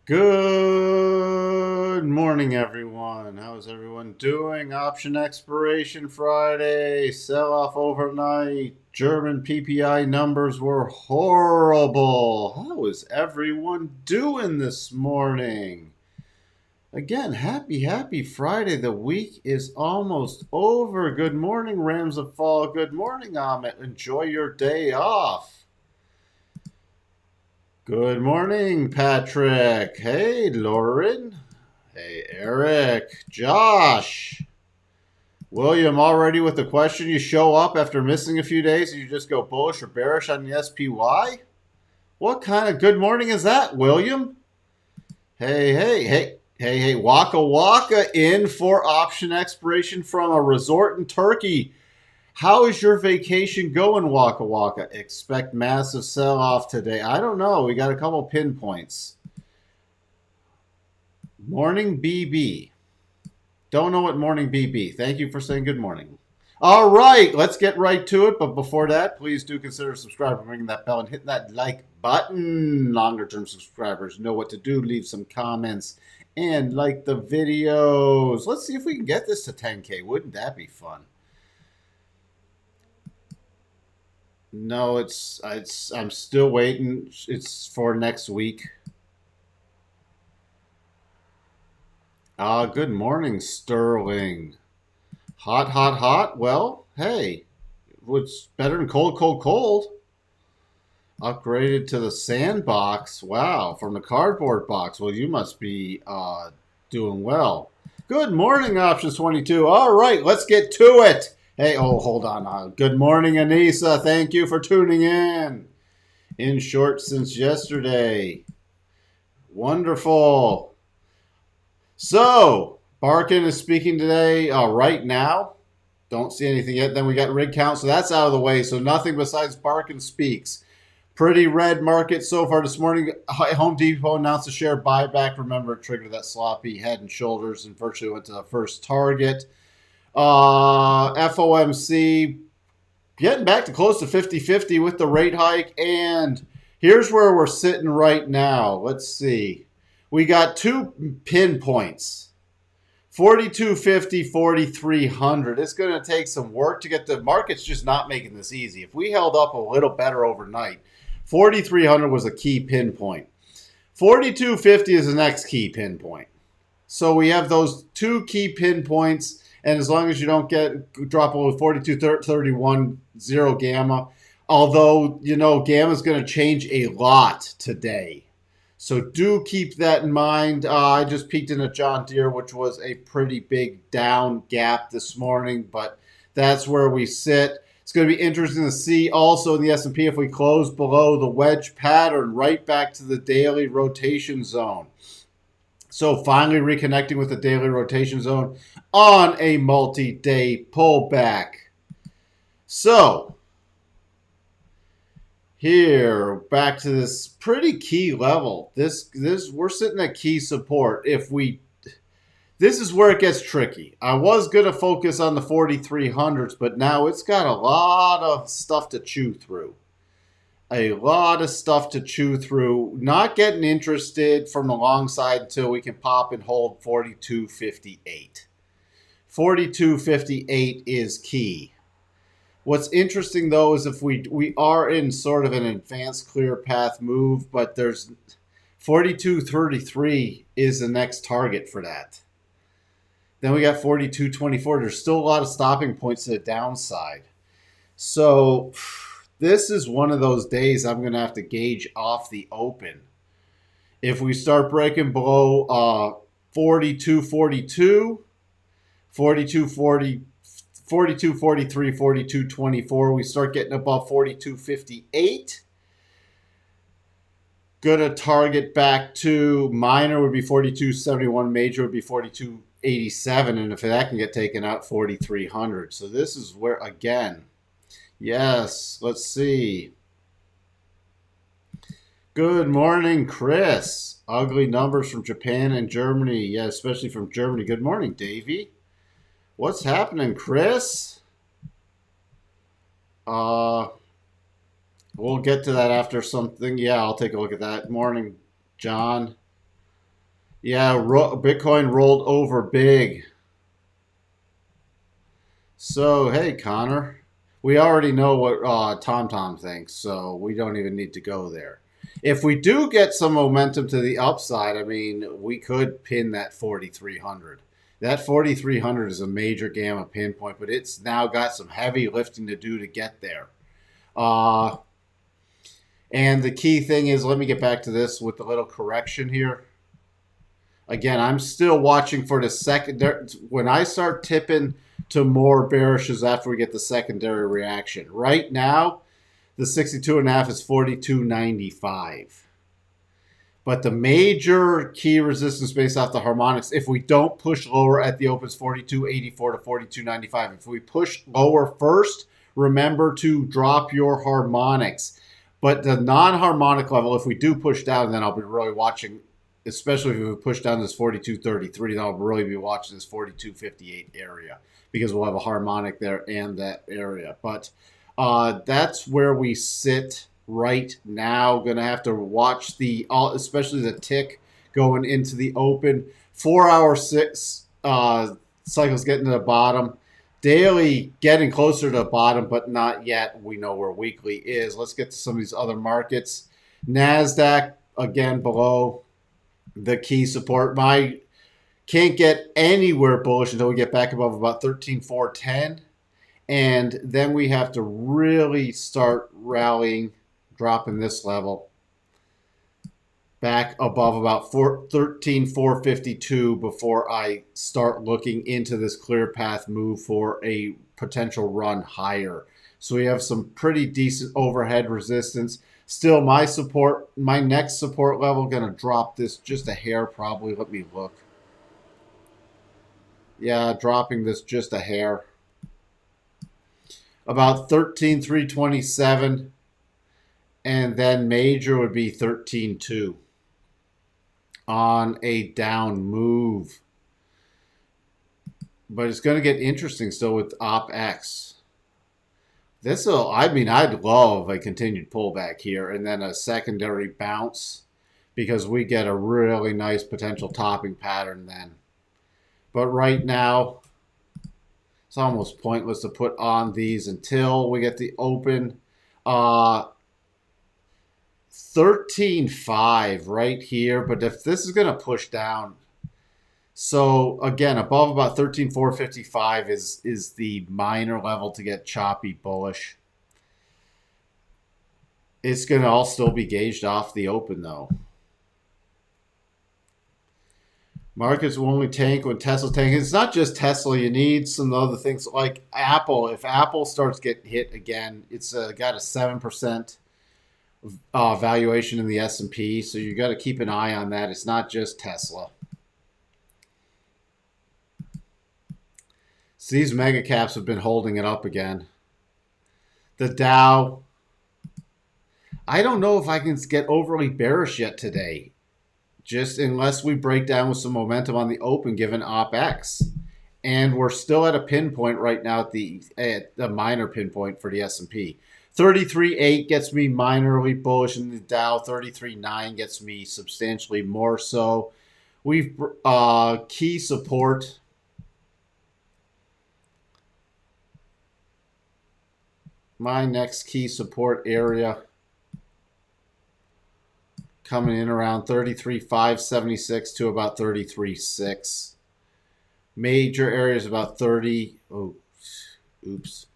Good morning, everyone. How's everyone doing? Option expiration Friday, sell off overnight. German PPI numbers were horrible. How is everyone doing this morning? Again, happy Friday. The week is almost over. Good morning, Rams of Fall. Good morning, Amit. Enjoy your day off. Good morning, Patrick. Hey, Lauren. Hey, Eric. Josh. William, already with the question. You show up after missing a few days and you just go bullish or bearish on the SPY? What kind of good morning is that, William? Hey. Waka Waka in for option expiration from a resort in Turkey. How is your vacation going, Waka Waka? Expect massive sell-off today. I don't know. We got a couple pinpoints. Morning BB. Don't know what morning BB. Thank you for saying good morning. All right, let's get right to it. But before that, please do consider subscribing, ringing that bell, and hitting that like button. Longer-term subscribers know what to do. Leave some comments and like the videos. Let's see if we can get this to 10K. Wouldn't that be fun? No, I'm still waiting. It's for next week. Good morning, Sterling. Hot. Well, hey, what's better than cold? Upgraded to the sandbox. Wow, from the cardboard box. Well, you must be doing well. Good morning, Options 22. All right, let's get to it. Hey, hold on. Good morning, Anissa. Thank you for tuning in. In short since yesterday. Wonderful. So, Barkin is speaking today right now. Don't see anything yet. Then we got rig count, so that's out of the way. So nothing besides Barkin speaks. Pretty red market so far this morning. Home Depot announced a share buyback. Remember, it triggered that sloppy head and shoulders and virtually went to the first target. FOMC getting back to close to 50-50 with the rate hike. And here's where we're sitting right now. Let's see. We got two pinpoints. 4250, 4300. It's going to take some work to get the market's just not making this easy. If we held up a little better overnight, 4300 was a key pinpoint. 4250 is the next key pinpoint. So we have those two key pinpoints. And as long as you don't drop below 42.31 zero gamma, although, gamma is going to change a lot today. So do keep that in mind. I just peeked in at John Deere, which was a pretty big down gap this morning, but that's where we sit. It's going to be interesting to see also in the S&P if we close below the wedge pattern, right back to the daily rotation zone. So finally reconnecting with the daily rotation zone on a multi-day pullback. So here, back to this pretty key level. This we're sitting at key support. This is where it gets tricky. I was going to focus on the 4300s, but now it's got a lot of stuff to chew through. Not getting interested from the long side until we can pop and hold 4258. 4258 is key. What's interesting, though, is if we are in sort of an advanced clear path move, but there's 4233 is the next target for that. Then we got 4224. There's still a lot of stopping points to the downside. So this is one of those days I'm going to have to gauge off the open. If we start breaking below 4242, 4240, 4243, 4224, we start getting above 4258. Gonna target back to minor would be 4271, major would be 4287, and if that can get taken out, 4300. So this is where, again, yes, let's see. Good morning, Chris. Ugly numbers from Japan and Germany. Yeah, especially from Germany. Good morning, Davey. What's happening, Chris? We'll get to that after something. Yeah, I'll take a look at that. Morning, John. Yeah, Bitcoin rolled over big. So, hey, Connor, we already know what TomTom thinks, so we don't even need to go there. If we do get some momentum to the upside, I mean, we could pin that 4,300. That 4,300 is a major gamma pinpoint, but it's now got some heavy lifting to do to get there. Uh, and the key thing is, let me get back to this with a little correction here. Again, I'm still watching for the secondary. When I start tipping to more bearishes after we get the secondary reaction. Right now, the 62.5 is 42.95. But the major key resistance based off the harmonics, if we don't push lower at the opens 42.84 to 42.95, if we push lower first, remember to drop your harmonics. But the non-harmonic level, if we do push down, then I'll be really watching, especially if we push down this 42.33, then I'll really be watching this 42.58 area because we'll have a harmonic there and that area. But that's where we sit right now. Going to have to watch especially the tick going into the open. 4 hour cycles getting to the bottom. Daily getting closer to the bottom, but not yet. We know where weekly is. Let's get to some of these other markets. NASDAQ, again, below the key support. My can't get anywhere bullish until we get back above about 13,410. And then we have to really start rallying, dropping this level back above about 13,452 before I start looking into this clear path move for a potential run higher. So we have some pretty decent overhead resistance. Still, my next support level, going to drop this just a hair probably. Let me look. Yeah, dropping this just a hair. About 13,327. And then major would be 13.2 on a down move. But it's going to get interesting still with OPEX. I'd love a continued pullback here and then a secondary bounce because we get a really nice potential topping pattern then. But right now, it's almost pointless to put on these until we get the open. 13.5 right here. But if this is going to push down, so again, above about 13,455 is the minor level to get choppy bullish. It's going to all still be gauged off the open though. Markets will only tank when Tesla tanks. It's not just Tesla. You need some other things like Apple. If Apple starts getting hit again, it's got a 7% valuation in the S&P, so you got to keep an eye on that. It's not just Tesla. So these mega caps have been holding it up again. The Dow, I don't know if I can get overly bearish yet today, just unless we break down with some momentum on the open given OPEX. And we're still at a pinpoint right now at the minor pinpoint for the S&P. 33.8 gets me minorly bullish in the Dow. 33.9 gets me substantially more so. We've key support. My next key support area coming in around 33.576 to about 33.6. Major areas about 30. Oh, oops.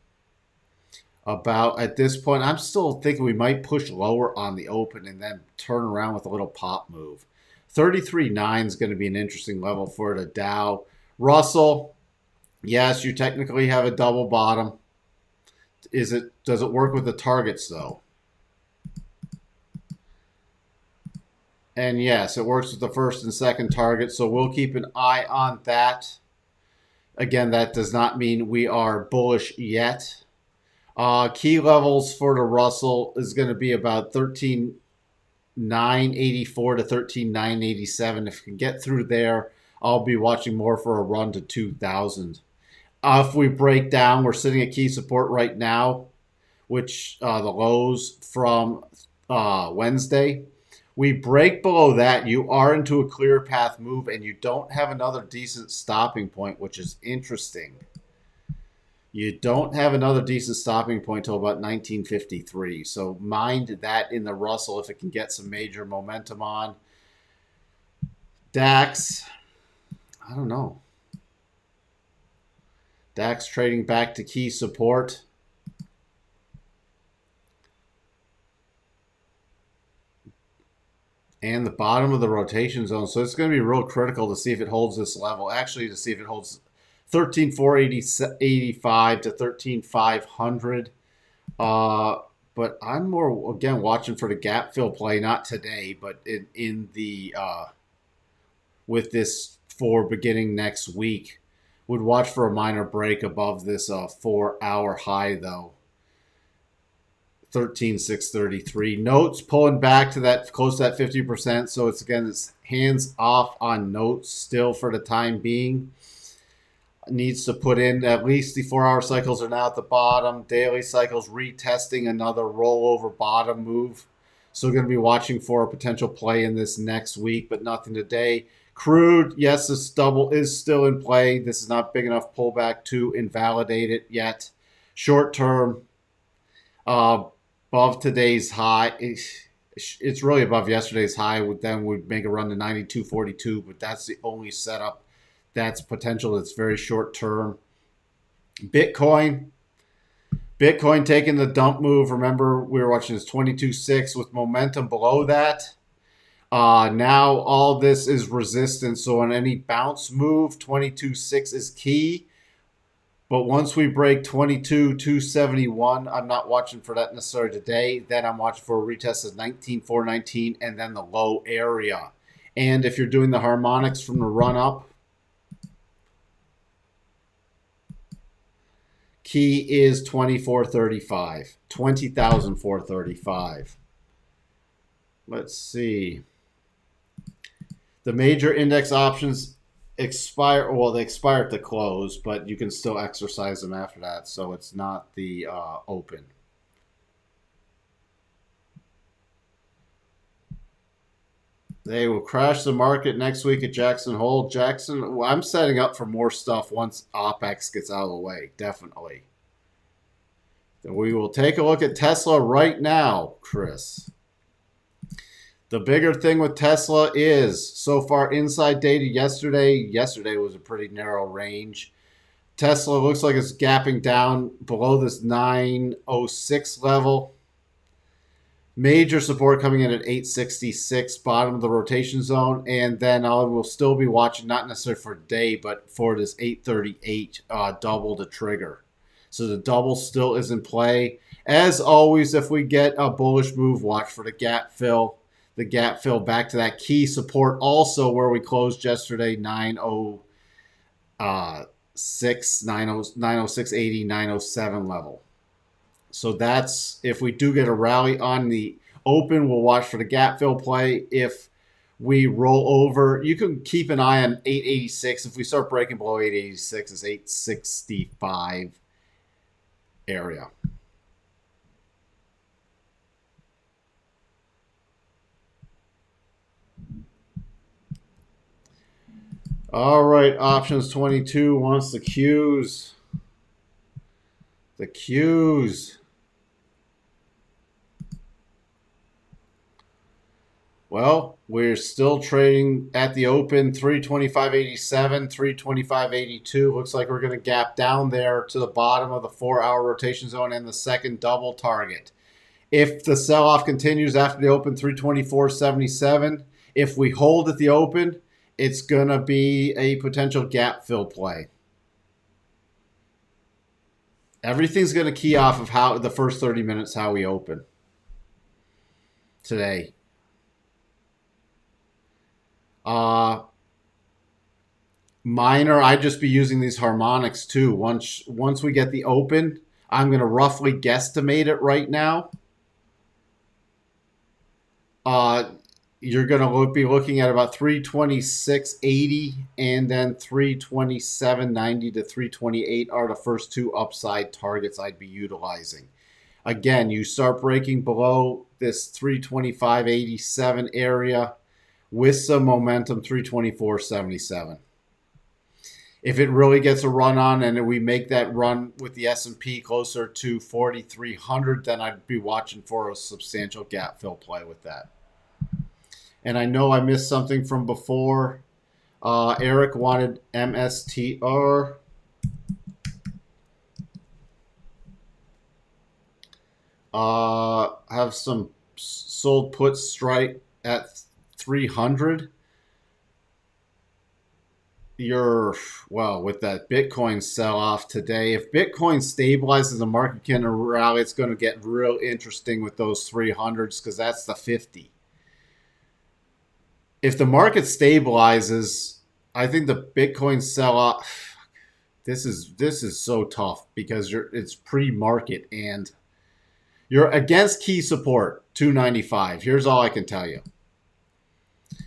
About at this point, I'm still thinking we might push lower on the open and then turn around with a little pop move. 33.9 is going to be an interesting level for the Dow. Russell, yes, you technically have a double bottom. Does it work with the targets though? And yes, it works with the first and second target, so we'll keep an eye on that. Again, that does not mean we are bullish yet. Key levels for the Russell is going to be about 13,984 to 13,987. If we can get through there, I'll be watching more for a run to 2,000. If we break down, we're sitting at key support right now, which the lows from Wednesday. We break below that, you are into a clear path move, and you don't have another decent stopping point, which is interesting. You don't have another decent stopping point till about 1953. So mind that in the Russell if it can get some major momentum on. DAX, I don't know. DAX trading back to key support. And the bottom of the rotation zone. So it's going to be real critical to see if it holds this level. Actually, to see if it holds 13,485 to 13,500. But I'm more, again, watching for the gap fill play, not today, but in the with this for beginning next week. Would watch for a minor break above this 4-hour high, though. 13,633. Notes pulling back to that close to that 50%. So it's again, it's hands off on notes still for the time being. Needs to put in at least the 4-hour cycles are now at the bottom. Daily cycles retesting another rollover bottom move. So we're going to be watching for a potential play in this next week, but nothing today. Crude, yes, this double is still in play. This is not big enough pullback to invalidate it yet. Short term, above today's high. It's really above yesterday's high. Then would make a run to 92.42, but that's the only setup. That's potential. It's very short term. Bitcoin taking the dump move. Remember, we were watching this 22.6 with momentum below that. Now all this is resistance. So on any bounce move, 22.6 is key. But once we break 22,271, I'm not watching for that necessarily today. Then I'm watching for a retest of 19,419 and then the low area. And if you're doing the harmonics from the run up, key is 2435, 20,435. Let's see. The major index options expire. Well, they expire at the close, but you can still exercise them after that. So it's not the open. They will crash the market next week at Jackson Hole. Jackson, well, I'm setting up for more stuff once OPEX gets out of the way, definitely. Then we will take a look at Tesla right now, Chris. The bigger thing with Tesla is, so far inside data yesterday was a pretty narrow range. Tesla looks like it's gapping down below this 906 level. Major support coming in at 866, bottom of the rotation zone. And then I will still be watching, not necessarily for today, but for this 838 double to trigger. So the double still is in play. As always, if we get a bullish move, watch for the gap fill. The gap fill back to that key support also where we closed yesterday, 906, 906.80, 907 level. So that's, if we do get a rally on the open, we'll watch for the gap fill play. If we roll over, you can keep an eye on 886. If we start breaking below 886, it's 865 area. All right, options 22 wants the Qs. The Qs. Well, we're still trading at the open 325.87, 325.82. Looks like we're going to gap down there to the bottom of the 4-hour rotation zone and the second double target. If the sell-off continues after the open 324.77, if we hold at the open, it's going to be a potential gap fill play. Everything's going to key off of how the first 30 minutes, how we open today. Minor, I'd just be using these harmonics too. Once we get the open, I'm going to roughly guesstimate it right now. You're going to be looking at about 326.80 and then 327.90 to 328 are the first two upside targets I'd be utilizing. Again, you start breaking below this 325.87 area with some momentum, 324.77. If it really gets a run on and we make that run with the S&P closer to 4,300, then I'd be watching for a substantial gap fill play with that. And I know I missed something from before. Eric wanted MSTR. Have some sold put strike at 300. Well, with that Bitcoin sell-off today, if Bitcoin stabilizes, the market can rally, it's going to get real interesting with those 300s because that's the 50. If the market stabilizes, I think the Bitcoin sell-off, this is so tough because it's pre-market and you're against key support, 295. Here's all I can tell you.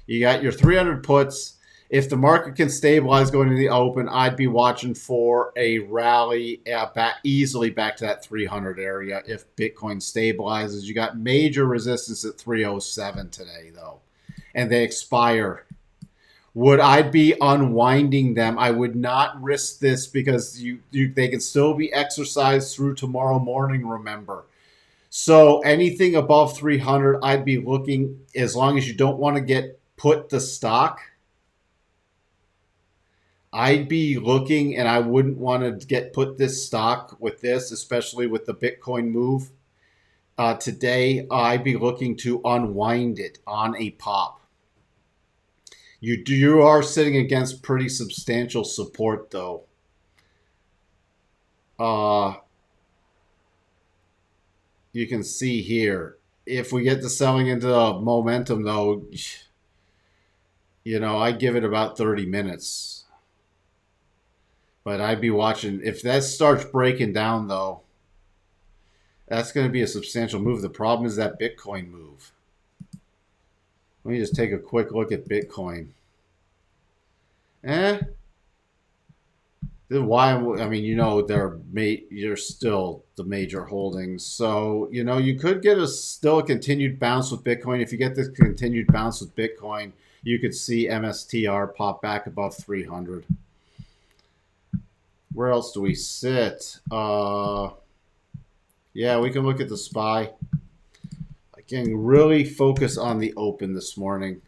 You got your 300 puts. If the market can stabilize going to the open, I'd be watching for a rally easily back to that 300 area if Bitcoin stabilizes. You got major resistance at 307 today, though, and they expire. Would I be unwinding them? I would not risk this because they can still be exercised through tomorrow morning, remember. So anything above 300, I'd be looking, as long as you don't want to get put the stock, I'd be looking, and I wouldn't want to get put this stock with this, especially with the Bitcoin move today. I'd be looking to unwind it on a pop. You are sitting against pretty substantial support, though. You can see here, if we get to selling into momentum, though, I give it about 30 minutes. But I'd be watching. If that starts breaking down, though, that's going to be a substantial move. The problem is that Bitcoin move. Let me just take a quick look at Bitcoin. You're still the major holdings. So, you could get still a continued bounce with Bitcoin. If you get this continued bounce with Bitcoin, you could see MSTR pop back above 300. Where else do we sit? Yeah, we can look at the SPY. I can really focus on the open this morning.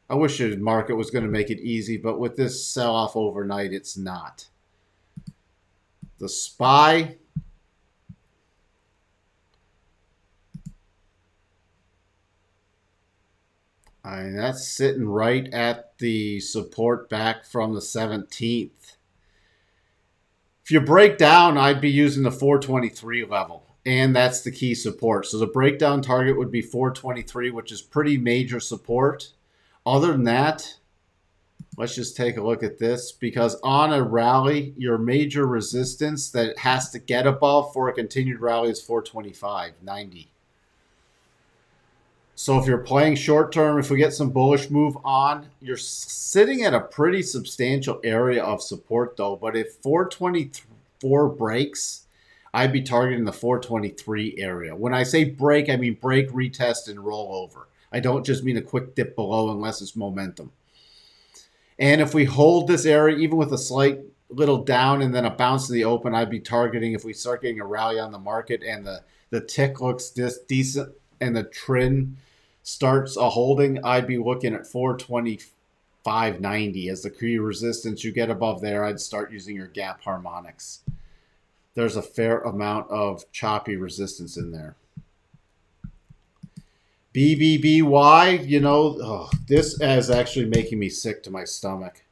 I wish the market was going to make it easy, but with this sell-off overnight, it's not. The SPY, that's sitting right at the support back from the 17th. If you break down, I'd be using the 423 level, and that's the key support. So the breakdown target would be 423, which is pretty major support. Other than that, let's just take a look at this, because on a rally, your major resistance that it has to get above for a continued rally is 425.90. So if you're playing short term, if we get some bullish move on, you're sitting at a pretty substantial area of support, though. But if 424 breaks, I'd be targeting the 423 area. When I say break, I mean break, retest, and roll over. I don't just mean a quick dip below unless it's momentum. And if we hold this area, even with a slight little down and then a bounce to the open, I'd be targeting, if we start getting a rally on the market and the tick looks decent and the trend starts a holding, I'd be looking at 425.90 as the key resistance. You get above there, I'd start using your gap harmonics. There's a fair amount of choppy resistance in there. BBBY, this is actually making me sick to my stomach.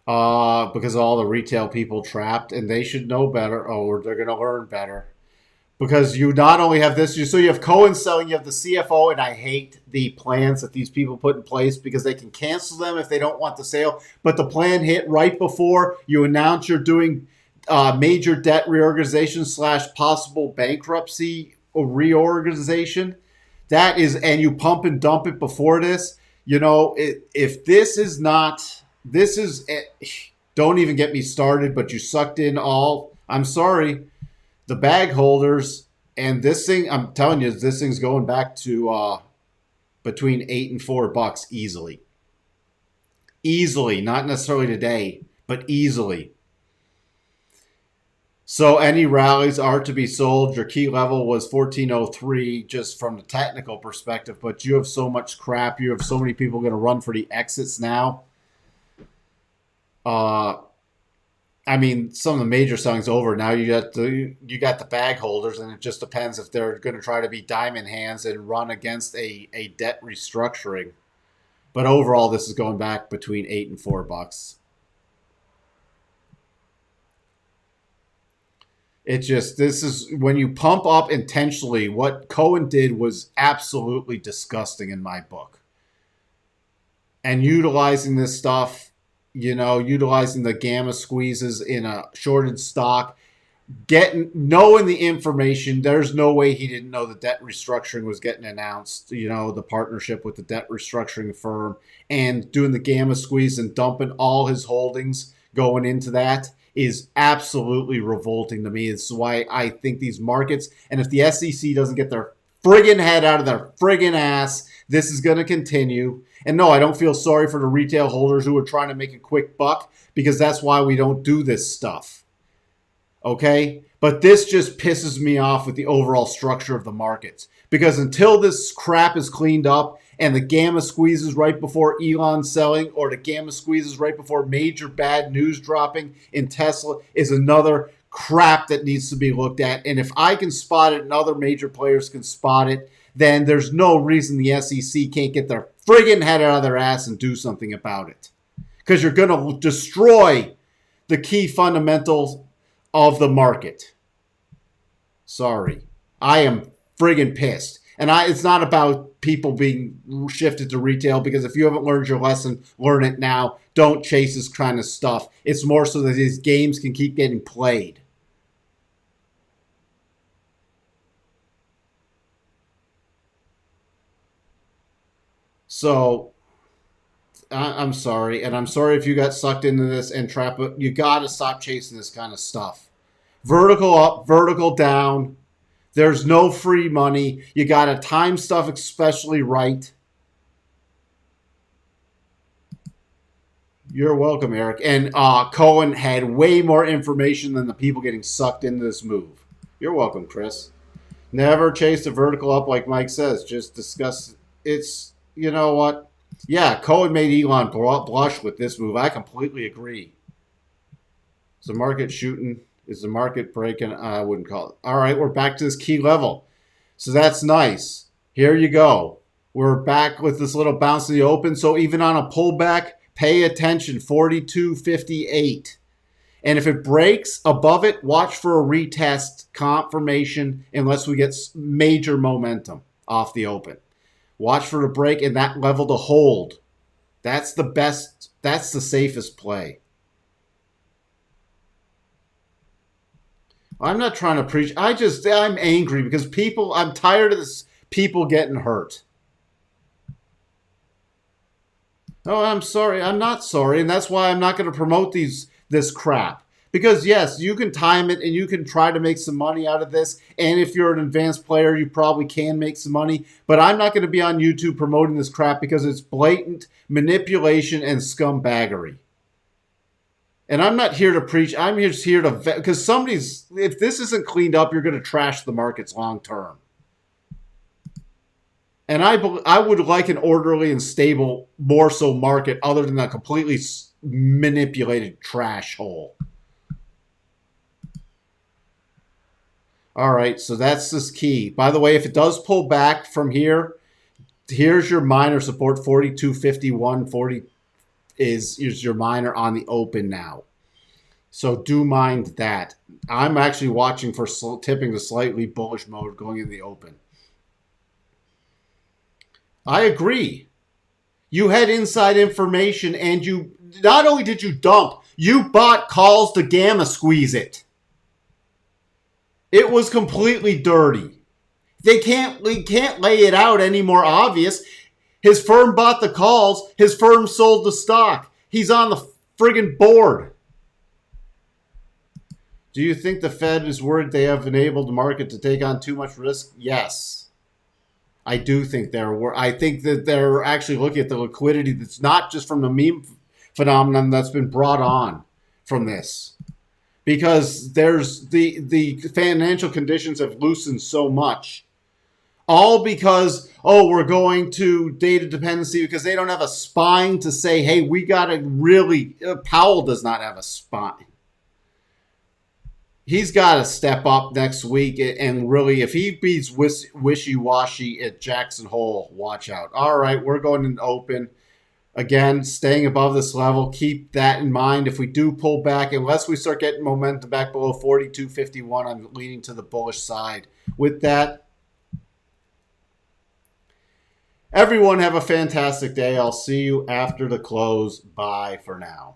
Because of all the retail people trapped, and they should know better, or they're going to learn better. Because you not only have this, so you have Cohen selling, you have the CFO, and I hate the plans that these people put in place because they can cancel them if they don't want the sale. But the plan hit right before you announce you're doing major debt reorganization / possible bankruptcy or reorganization. That is, and you pump and dump it before this. If this is not, don't even get me started, but you sucked in all, I'm sorry, the bag holders And this thing, I'm telling you, this thing's going back to between $8 and $4 easily. Easily, not necessarily today, but easily. So any rallies are to be sold. Your key level was 1403 just from the technical perspective, but you have so much crap. You have so many people going to run for the exits now. I mean, some of the major selling's over. Now you got the bag holders, and it just depends if they're going to try to be diamond hands and run against a debt restructuring. But overall, this is going back between $8 and $4. It just, this is when you pump up intentionally. What Cohen did was absolutely disgusting in my book. And utilizing this stuff, utilizing the gamma squeezes in a shorted stock, knowing the information. There's no way he didn't know the debt restructuring was getting announced, the partnership with the debt restructuring firm, and doing the gamma squeeze and dumping all his holdings going into that is absolutely revolting to me. It's why I think these markets, and if the SEC doesn't get their friggin' head out of their friggin' ass, this is going to continue. And no, I don't feel sorry for the retail holders who are trying to make a quick buck, because that's why we don't do this stuff. Okay? But this just pisses me off with the overall structure of the markets. Because until this crap is cleaned up and the gamma squeezes right before Elon selling, or the gamma squeezes right before major bad news dropping in Tesla, is another crap that needs to be looked at. And if I can spot it and other major players can spot it, then there's no reason the SEC can't get their friggin' head out of their ass and do something about it. Because you're going to destroy the key fundamentals of the market. Sorry. I am friggin' pissed. And it's not about people being shifted to retail, because if you haven't learned your lesson, learn it now. Don't chase this kind of stuff. It's more so that these games can keep getting played. So, I'm sorry. And I'm sorry if you got sucked into this and trap it. You got to stop chasing this kind of stuff. Vertical up, vertical down. There's no free money. You got to time stuff especially right. You're welcome, Eric. And Cohen had way more information than the people getting sucked into this move. You're welcome, Chris. Never chase the vertical up like Mike says. Just discuss. It's, you know what? Yeah, Cohen made Elon blush with this move. I completely agree. Is the market shooting? Is the market breaking? I wouldn't call it. All right, we're back to this key level. So that's nice. Here you go. We're back with this little bounce in the open. So even on a pullback, pay attention, 42.58. And if it breaks above it, watch for a retest confirmation unless we get major momentum off the open. Watch for the break and that level to hold. That's the best. That's the safest play. I'm not trying to preach. I'm angry because I'm tired of this, people getting hurt. Oh, I'm sorry. I'm not sorry. And that's why I'm not going to promote this crap. Because yes, you can time it and you can try to make some money out of this. And if you're an advanced player, you probably can make some money. But I'm not going to be on YouTube promoting this crap because it's blatant manipulation and scumbaggery. And I'm not here to preach. I'm just here to vet, because if this isn't cleaned up, you're going to trash the markets long term. And I would like an orderly and stable, more so market, other than a completely manipulated trash hole. All right, so that's this key. By the way, if it does pull back from here, here's your minor support, 42.51, 40 is your minor on the open now. So do mind that. I'm actually watching for tipping the slightly bullish mode going in the open. I agree. You had inside information, and you not only did you dump, you bought calls to gamma squeeze it. It was completely dirty. They can't lay it out any more obvious. His firm bought the calls. His firm sold the stock. He's on the friggin' board. Do you think the Fed is worried they have enabled the market to take on too much risk? Yes. I do think I think that they're actually looking at the liquidity that's not just from the meme phenomenon that's been brought on from this. Because there's the financial conditions have loosened so much. All because, oh, we're going to data dependency because they don't have a spine to say, hey, we got to really, Powell does not have a spine. He's got to step up next week and really, if he beats wishy-washy at Jackson Hole, watch out. All right, we're going in open. Again, staying above this level, keep that in mind. If we do pull back, unless we start getting momentum back below 42.51, I'm leaning to the bullish side. With that, everyone have a fantastic day. I'll see you after the close. Bye for now.